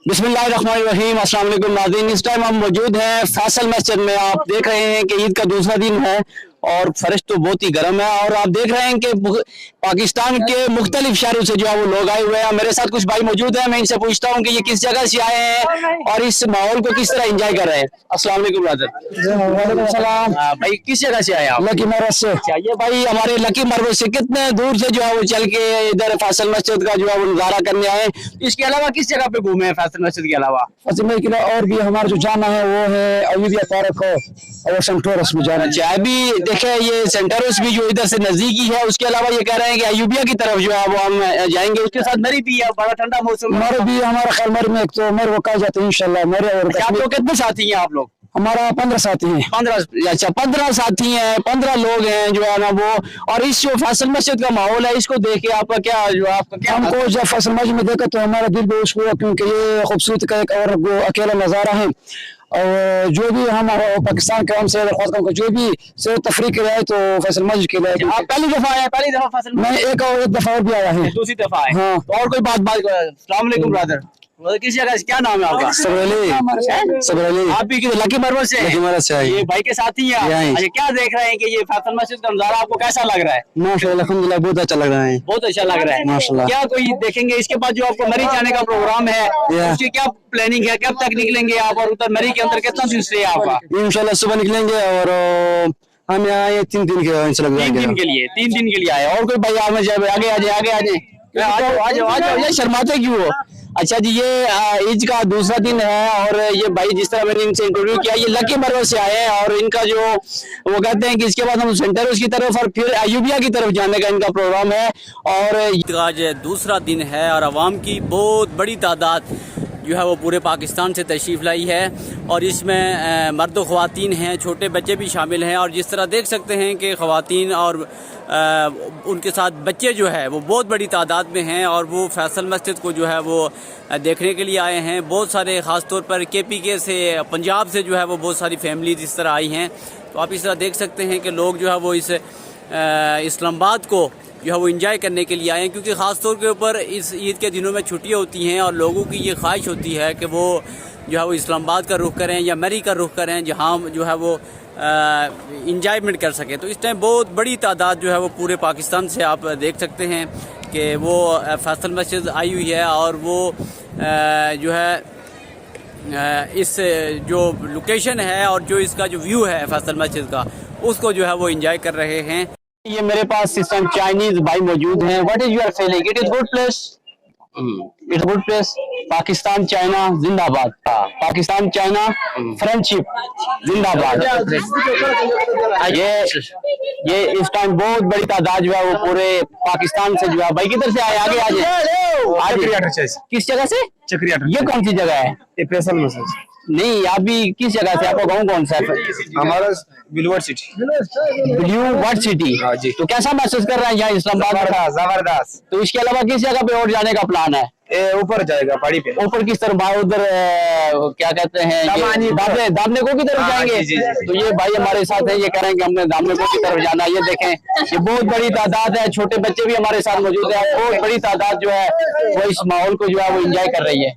बिस्मिल्लाहिर्रहमानिर्रहीम, अस्सलाम वालेकुम नाज़रीन। इस टाइम हम मौजूद हैं फैसल मस्जिद में। आप देख रहे हैं कि ईद का दूसरा दिन है और फर्श तो बहुत ही गर्म है और आप देख रहे हैं कि पाकिस्तान के मुख्तलिफ शहरों से जो है वो लोग आए हुए हैं। मेरे साथ कुछ भाई मौजूद हैं, मैं इनसे पूछता हूँ कि ये किस जगह से आए हैं और इस माहौल को किस तरह एंजॉय कर रहे हैं। अस्सलाम वालेकुम ब्रदर। वालेकुम सलाम। भाई किस जगह से आए आप? लकी मरवत से। ये भाई हमारे लकी मरवत से कितने दूर से जो है वो चल के इधर फैसल मस्जिद का जो है वो नजारा करने आए। इसके अलावा किस जगह पे घूमे हैं फैसल मस्जिद के अलावा? फैसल मस्जिद के और भी हमारा जो जाना है वो है अयूबिया पार्क और सेंटोरस में जाना। अच्छा, अभी देखे ये सेंटरोस भी जो इधर से नजदीकी है, उसके अलावा ये कह रहे हैं कि अयूबिया की तरफ जो है वो हम जाएंगे। उसके साथ मरी भी है, बड़ा ठंडा मौसम। मर भी हमारा ख्याल मर में तो मर वो कहा जाते हैं इंशाल्लाह मरे। और आप लोग कितने साथी हैं आप लोग? हमारा 15 साथी हैं। 15? अच्छा, 15 साथी हैं, 15 लोग हैं जो है ना वो। और इस जो फैसल मस्जिद का माहौल है, इसको देख के आपका क्या हमको जब फैसल मस्जिद में देखा तो हमारा दिल बेहोश हुआ, क्योंकि ये खूबसूरती का एक और वो अकेला नजारा है। और जो भी हम पाकिस्तान के हमसे जो भी से तफरीह के लिए तो फैसल मस्जिद के लिए। आप पहली दफा आए? पहली दफा फैसल मैं एक दफा और भी आया है। दूसरी दफा आए? हाँ। तो और कोई बात अस्सलाम वालेकुम ब्रदर। किस जगह से, क्या नाम है आपका? सबरली। आप भी लकी मरवत से? लकी मरवत से। ये भाई के साथी हैं आप? अच्छा, क्या देख रहे हैं कि ये फैसल मस्जिद का नजारा आपको कैसा लग रहा है? माशाल्लाह अल्हम्दुलिल्लाह बहुत अच्छा लग रहा है। बहुत अच्छा लग रहा है माशाल्लाह। क्या कोई देखेंगे इसके बाद जो आपको मरी जाने का प्रोग्राम है, उसकी क्या प्लानिंग है? कब तक निकलेंगे आप और उधर मरी के अंदर कितना दिन स्टे है आपका? इंशाल्लाह सुबह निकलेंगे और हम यहाँ आए 3 दिन के 3 दिन के लिए। 3 दिन के लिए आए। और कोई भाई आगे आ जाए, आगे आ जाए, शर्माते क्यों हो? अच्छा जी, ये ईद का दूसरा दिन है और ये भाई जिस तरह मैंने इनसे इंटरव्यू किया, ये लकी मरवत से आए हैं और इनका जो वो कहते हैं कि इसके बाद हम सेंटरोस की तरफ और फिर अयूबिया की तरफ जाने का इनका प्रोग्राम है। और आज दूसरा दिन है और आवाम की बहुत बड़ी तादाद जो है वो पूरे पाकिस्तान से तशरीफ़ लाई है और इसमें मर्द व ख़वातीन हैं, छोटे बच्चे भी शामिल हैं। और जिस तरह देख सकते हैं कि ख़वातीन और उनके साथ बच्चे जो है वो बहुत बड़ी तादाद में हैं और वो फैसल मस्जिद को जो है वो देखने के लिए आए हैं। बहुत सारे ख़ास तौर पर KPK से, पंजाब से जो है वो बहुत सारी फैमिलीज इस तरह आई हैं। तो आप इस तरह देख सकते हैं कि लोग जो है वो इस इस्लामाबाद को जो है वो इंजॉय करने के लिए आए हैं, क्योंकि ख़ास तौर के ऊपर इस ईद के दिनों में छुट्टियाँ होती हैं और लोगों की ये ख्वाहिश होती है कि वो जो है वो इस्लामाबाद का रुख करें या मरी का रुख करें, जहाँ जो है वो इंजॉयमेंट कर सकें। तो इस टाइम बहुत बड़ी तादाद जो है वो पूरे पाकिस्तान से आप देख सकते हैं कि वो फैसल मस्जिद आई हुई है और वो जो है इस जो लोकेशन है और जो इसका जो व्यू है फैसल मस्जिद का, उसको जो है वो इंजॉय कर रहे हैं। ये मेरे पास इस टाइम चाइनीज भाई मौजूद हैं। What is your feeling? It is good place. It's good place. Pakistan China जिंदाबाद। पाकिस्तान चाइना फ्रेंडशिप जिंदाबाद। ये इस टाइम बहुत बड़ी तादाद जो है वो पूरे पाकिस्तान से जो है। भाई किधर से आए? आगे आ जाए। किस जगह से? चक्रिया। ये कौन सी जगह है? फैसल मस्जिद नहीं, आप भी किस जगह से? आपका गाँव कौन सा है? हमारा बिलवर्ड सिटी। Beloved city. हाँ जी। तो कैसा महसूस कर रहे हैं यहाँ इस्लामाबाद? जबरदस्त। तो इसके अलावा किस जगह पे और जाने का प्लान है? ऊपर जाएगा पहाड़ी पे। ऊपर किस तरफ? उधर क्या कहते हैं, दामने को की तरफ जाएंगे। तो ये भाई हमारे साथ है, ये कह रहे हैं कि हमने दामने को की तरफ जाना है। ये देखें, ये बहुत बड़ी तादाद है, छोटे बच्चे भी हमारे साथ मौजूद है। बहुत बड़ी तादाद जो है वो इस माहौल को जो है वो एंजॉय कर रही है।